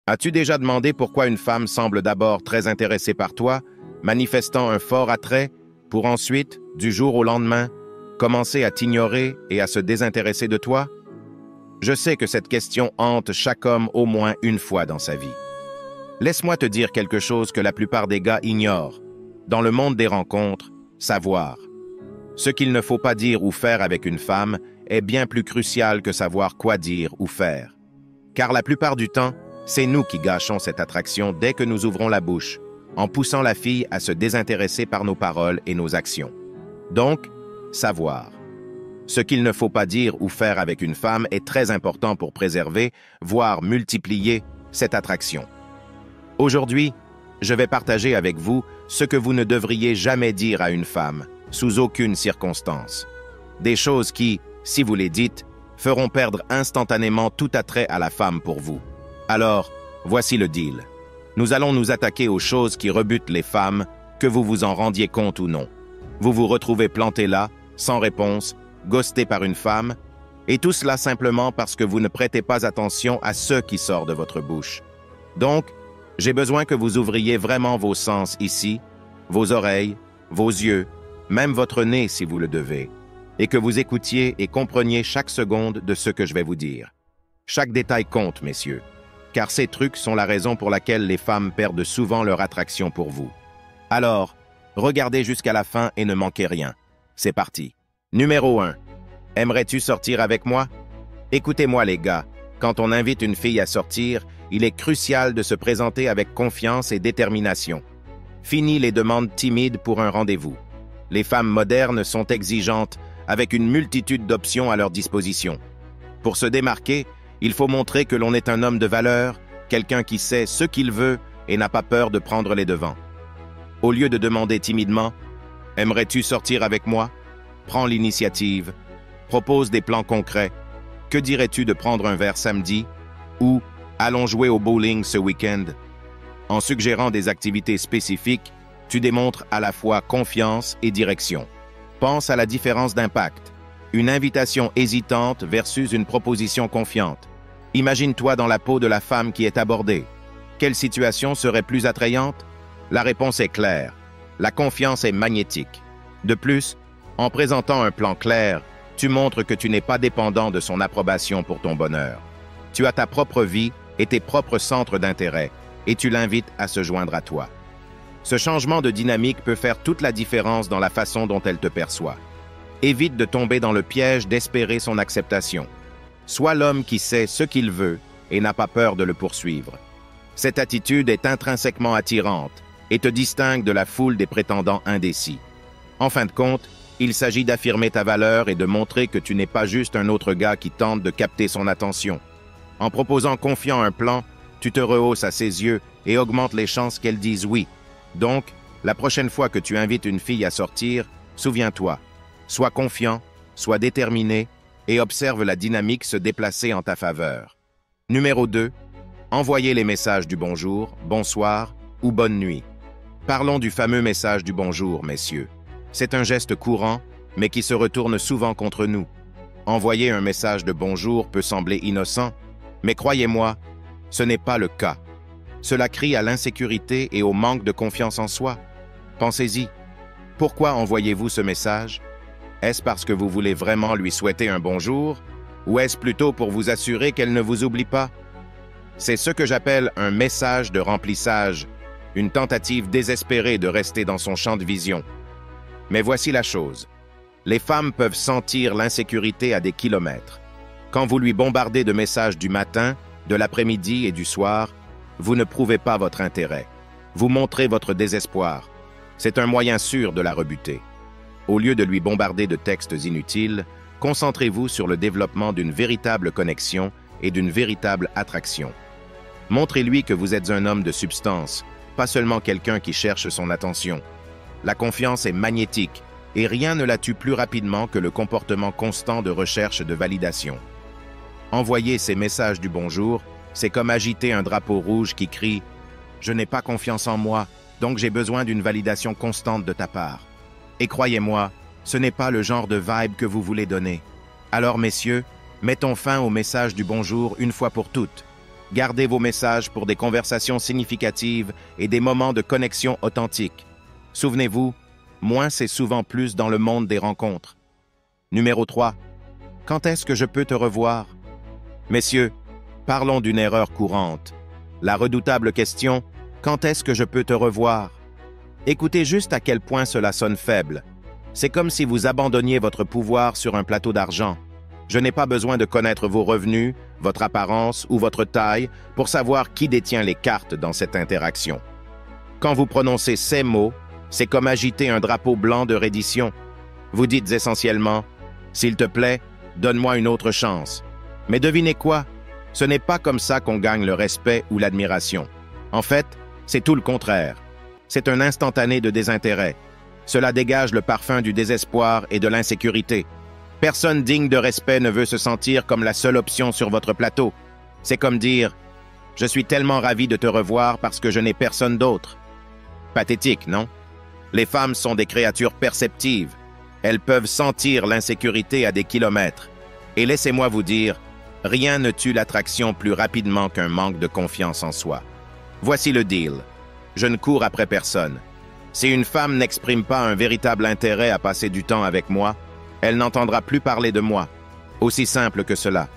As-tu déjà demandé pourquoi une femme semble d'abord très intéressée par toi, manifestant un fort attrait, pour ensuite, du jour au lendemain, commencer à t'ignorer et à se désintéresser de toi? Je sais que cette question hante chaque homme au moins une fois dans sa vie. Laisse-moi te dire quelque chose que la plupart des gars ignorent. Dans le monde des rencontres, savoir. Ce qu'il ne faut pas dire ou faire avec une femme est bien plus crucial que savoir quoi dire ou faire. Car la plupart du temps, c'est nous qui gâchons cette attraction dès que nous ouvrons la bouche, en poussant la fille à se désintéresser par nos paroles et nos actions. Donc, savoir. Ce qu'il ne faut pas dire ou faire avec une femme est très important pour préserver, voire multiplier, cette attraction. Aujourd'hui, je vais partager avec vous ce que vous ne devriez jamais dire à une femme, sous aucune circonstance. Des choses qui, si vous les dites, feront perdre instantanément tout attrait à la femme pour vous. Alors, voici le deal. Nous allons nous attaquer aux choses qui rebutent les femmes, que vous vous en rendiez compte ou non. Vous vous retrouvez planté là, sans réponse, ghosté par une femme, et tout cela simplement parce que vous ne prêtez pas attention à ce qui sort de votre bouche. Donc, j'ai besoin que vous ouvriez vraiment vos sens ici, vos oreilles, vos yeux, même votre nez si vous le devez, et que vous écoutiez et compreniez chaque seconde de ce que je vais vous dire. Chaque détail compte, messieurs, car ces trucs sont la raison pour laquelle les femmes perdent souvent leur attraction pour vous. Alors, regardez jusqu'à la fin et ne manquez rien. C'est parti. Numéro 1. Aimerais-tu sortir avec moi? Écoutez-moi les gars, quand on invite une fille à sortir, il est crucial de se présenter avec confiance et détermination. Fini les demandes timides pour un rendez-vous. Les femmes modernes sont exigeantes, avec une multitude d'options à leur disposition. Pour se démarquer, il faut montrer que l'on est un homme de valeur, quelqu'un qui sait ce qu'il veut et n'a pas peur de prendre les devants. Au lieu de demander timidement « Aimerais-tu sortir avec moi ?» Prends l'initiative, propose des plans concrets. Que dirais-tu de prendre un verre samedi? Ou « Allons jouer au bowling ce week-end ?» En suggérant des activités spécifiques, tu démontres à la fois confiance et direction. Pense à la différence d'impact. Une invitation hésitante versus une proposition confiante. Imagine-toi dans la peau de la femme qui est abordée. Quelle situation serait plus attrayante? La réponse est claire. La confiance est magnétique. De plus, en présentant un plan clair, tu montres que tu n'es pas dépendant de son approbation pour ton bonheur. Tu as ta propre vie et tes propres centres d'intérêt, et tu l'invites à se joindre à toi. Ce changement de dynamique peut faire toute la différence dans la façon dont elle te perçoit. Évite de tomber dans le piège d'espérer son acceptation. Sois l'homme qui sait ce qu'il veut et n'a pas peur de le poursuivre. Cette attitude est intrinsèquement attirante et te distingue de la foule des prétendants indécis. En fin de compte, il s'agit d'affirmer ta valeur et de montrer que tu n'es pas juste un autre gars qui tente de capter son attention. En proposant confiant un plan, tu te rehausses à ses yeux et augmentes les chances qu'elle dise oui. Donc, la prochaine fois que tu invites une fille à sortir, souviens-toi, sois confiant, sois déterminé et observe la dynamique se déplacer en ta faveur. Numéro 2. Envoyez les messages du bonjour, bonsoir ou bonne nuit. Parlons du fameux message du bonjour, messieurs. C'est un geste courant, mais qui se retourne souvent contre nous. Envoyer un message de bonjour peut sembler innocent, mais croyez-moi, ce n'est pas le cas. Cela crie à l'insécurité et au manque de confiance en soi. Pensez-y. Pourquoi envoyez-vous ce message? Est-ce parce que vous voulez vraiment lui souhaiter un bonjour? Ou est-ce plutôt pour vous assurer qu'elle ne vous oublie pas? C'est ce que j'appelle un message de remplissage, une tentative désespérée de rester dans son champ de vision. Mais voici la chose. Les femmes peuvent sentir l'insécurité à des kilomètres. Quand vous lui bombardez de messages du matin, de l'après-midi et du soir, vous ne prouvez pas votre intérêt. Vous montrez votre désespoir. C'est un moyen sûr de la rebuter. Au lieu de lui bombarder de textes inutiles, concentrez-vous sur le développement d'une véritable connexion et d'une véritable attraction. Montrez-lui que vous êtes un homme de substance, pas seulement quelqu'un qui cherche son attention. La confiance est magnétique et rien ne la tue plus rapidement que le comportement constant de recherche de validation. Envoyer ces messages du bonjour, c'est comme agiter un drapeau rouge qui crie « Je n'ai pas confiance en moi, donc j'ai besoin d'une validation constante de ta part. » Et croyez-moi, ce n'est pas le genre de vibe que vous voulez donner. Alors messieurs, mettons fin au message du bonjour une fois pour toutes. Gardez vos messages pour des conversations significatives et des moments de connexion authentiques. Souvenez-vous, moins c'est souvent plus dans le monde des rencontres. Numéro 3. Quand est-ce que je peux te revoir? Messieurs, parlons d'une erreur courante. La redoutable question « Quand est-ce que je peux te revoir ?» Écoutez juste à quel point cela sonne faible. C'est comme si vous abandonniez votre pouvoir sur un plateau d'argent. Je n'ai pas besoin de connaître vos revenus, votre apparence ou votre taille pour savoir qui détient les cartes dans cette interaction. Quand vous prononcez ces mots, c'est comme agiter un drapeau blanc de reddition. Vous dites essentiellement « S'il te plaît, donne-moi une autre chance ». Mais devinez quoi? Ce n'est pas comme ça qu'on gagne le respect ou l'admiration. En fait, c'est tout le contraire. C'est un instantané de désintérêt. Cela dégage le parfum du désespoir et de l'insécurité. Personne digne de respect ne veut se sentir comme la seule option sur votre plateau. C'est comme dire « Je suis tellement ravi de te revoir parce que je n'ai personne d'autre ». Pathétique, non? Les femmes sont des créatures perceptives. Elles peuvent sentir l'insécurité à des kilomètres. Et laissez-moi vous dire, rien ne tue l'attraction plus rapidement qu'un manque de confiance en soi. Voici le deal. Je ne cours après personne. Si une femme n'exprime pas un véritable intérêt à passer du temps avec moi, elle n'entendra plus parler de moi. Aussi simple que cela.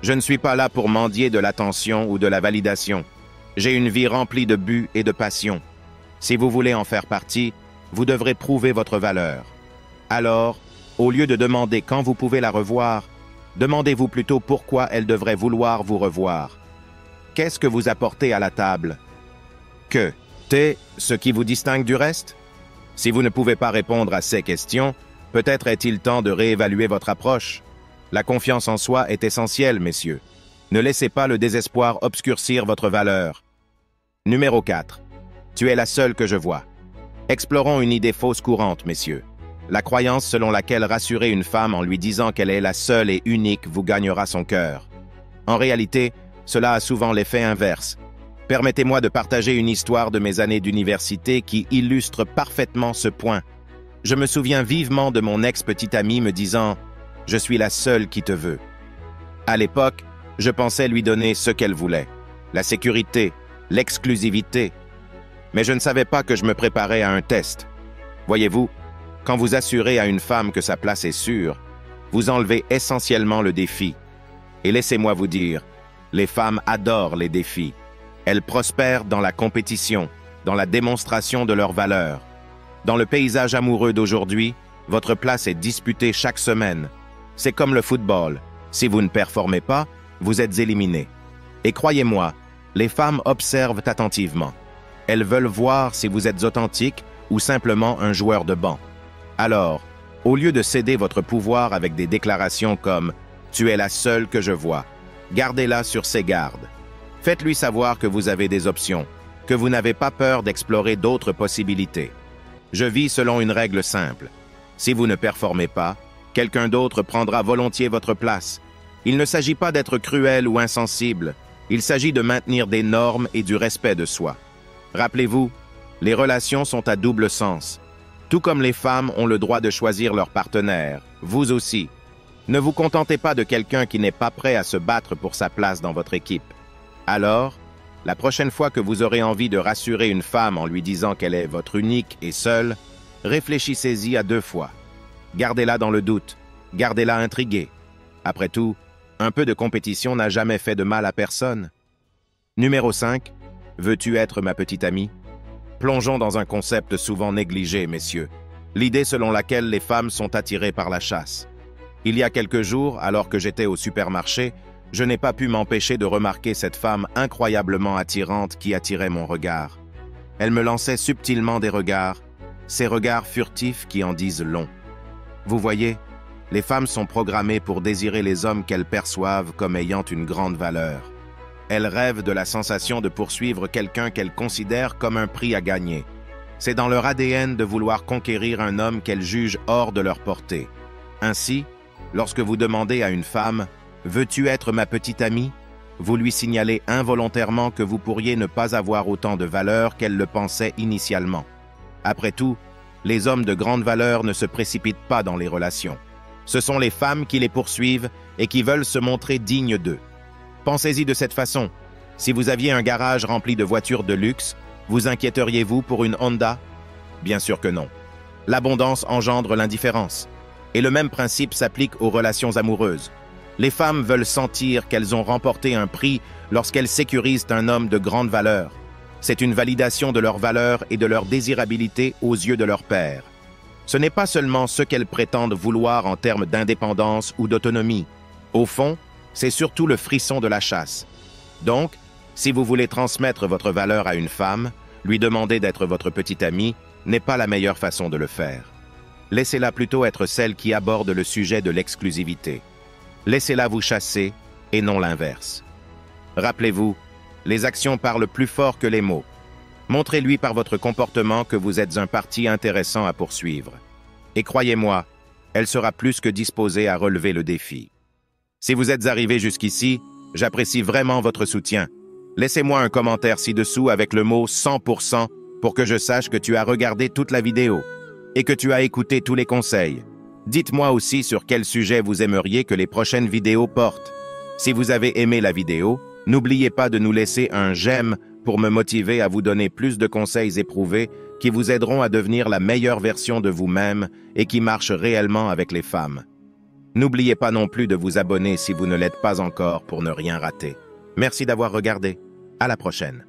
Je ne suis pas là pour mendier de l'attention ou de la validation. J'ai une vie remplie de buts et de passions. Si vous voulez en faire partie, vous devrez prouver votre valeur. Alors, au lieu de demander quand vous pouvez la revoir, demandez-vous plutôt pourquoi elle devrait vouloir vous revoir. Qu'est-ce que vous apportez à la table? Que t'es ce qui vous distingue du reste? Si vous ne pouvez pas répondre à ces questions, peut-être est-il temps de réévaluer votre approche. La confiance en soi est essentielle, messieurs. Ne laissez pas le désespoir obscurcir votre valeur. Numéro 4. Tu es la seule que je vois. Explorons une idée fausse courante, messieurs. La croyance selon laquelle rassurer une femme en lui disant qu'elle est la seule et unique vous gagnera son cœur. En réalité, cela a souvent l'effet inverse. Permettez-moi de partager une histoire de mes années d'université qui illustre parfaitement ce point. Je me souviens vivement de mon ex-petite amie me disant « Je suis la seule qui te veut ». À l'époque, je pensais lui donner ce qu'elle voulait, la sécurité, l'exclusivité. Mais je ne savais pas que je me préparais à un test. Voyez-vous, quand vous assurez à une femme que sa place est sûre, vous enlevez essentiellement le défi. Et laissez-moi vous dire, les femmes adorent les défis. Elles prospèrent dans la compétition, dans la démonstration de leur valeur. Dans le paysage amoureux d'aujourd'hui, votre place est disputée chaque semaine. C'est comme le football. Si vous ne performez pas, vous êtes éliminé. Et croyez-moi, les femmes observent attentivement. Elles veulent voir si vous êtes authentique ou simplement un joueur de banc. Alors, au lieu de céder votre pouvoir avec des déclarations comme « Tu es la seule que je vois », gardez-la sur ses gardes. Faites-lui savoir que vous avez des options, que vous n'avez pas peur d'explorer d'autres possibilités. Je vis selon une règle simple. Si vous ne performez pas, quelqu'un d'autre prendra volontiers votre place. Il ne s'agit pas d'être cruel ou insensible. Il s'agit de maintenir des normes et du respect de soi. Rappelez-vous, les relations sont à double sens. Tout comme les femmes ont le droit de choisir leur partenaire, vous aussi. Ne vous contentez pas de quelqu'un qui n'est pas prêt à se battre pour sa place dans votre équipe. Alors, la prochaine fois que vous aurez envie de rassurer une femme en lui disant qu'elle est votre unique et seule, réfléchissez-y à 2 fois. Gardez-la dans le doute, gardez-la intriguée. Après tout, un peu de compétition n'a jamais fait de mal à personne. Numéro 5. Veux-tu être ma petite amie? Plongeons dans un concept souvent négligé, messieurs. L'idée selon laquelle les femmes sont attirées par la chasse. Il y a quelques jours, alors que j'étais au supermarché, je n'ai pas pu m'empêcher de remarquer cette femme incroyablement attirante qui attirait mon regard. Elle me lançait subtilement des regards, ces regards furtifs qui en disent long. Vous voyez, les femmes sont programmées pour désirer les hommes qu'elles perçoivent comme ayant une grande valeur. Elles rêvent de la sensation de poursuivre quelqu'un qu'elles considèrent comme un prix à gagner. C'est dans leur ADN de vouloir conquérir un homme qu'elles jugent hors de leur portée. Ainsi, lorsque vous demandez à une femme « Veux-tu être ma petite amie ?» vous lui signalez involontairement que vous pourriez ne pas avoir autant de valeur qu'elle le pensait initialement. Après tout, les hommes de grande valeur ne se précipitent pas dans les relations. Ce sont les femmes qui les poursuivent et qui veulent se montrer dignes d'eux. Pensez-y de cette façon. Si vous aviez un garage rempli de voitures de luxe, vous inquiéteriez-vous pour une Honda? Bien sûr que non. L'abondance engendre l'indifférence. Et le même principe s'applique aux relations amoureuses. Les femmes veulent sentir qu'elles ont remporté un prix lorsqu'elles sécurisent un homme de grande valeur. C'est une validation de leur valeur et de leur désirabilité aux yeux de leur père. Ce n'est pas seulement ce qu'elles prétendent vouloir en termes d'indépendance ou d'autonomie. Au fond, c'est surtout le frisson de la chasse. Donc, si vous voulez transmettre votre valeur à une femme, lui demander d'être votre petite amie n'est pas la meilleure façon de le faire. Laissez-la plutôt être celle qui aborde le sujet de l'exclusivité. Laissez-la vous chasser et non l'inverse. Rappelez-vous, les actions parlent plus fort que les mots. Montrez-lui par votre comportement que vous êtes un parti intéressant à poursuivre. Et croyez-moi, elle sera plus que disposée à relever le défi. Si vous êtes arrivé jusqu'ici, j'apprécie vraiment votre soutien. Laissez-moi un commentaire ci-dessous avec le mot 100% pour que je sache que tu as regardé toute la vidéo et que tu as écouté tous les conseils. Dites-moi aussi sur quel sujet vous aimeriez que les prochaines vidéos portent. Si vous avez aimé la vidéo, n'oubliez pas de nous laisser un j'aime pour me motiver à vous donner plus de conseils éprouvés qui vous aideront à devenir la meilleure version de vous-même et qui marchent réellement avec les femmes. N'oubliez pas non plus de vous abonner si vous ne l'êtes pas encore pour ne rien rater. Merci d'avoir regardé. À la prochaine.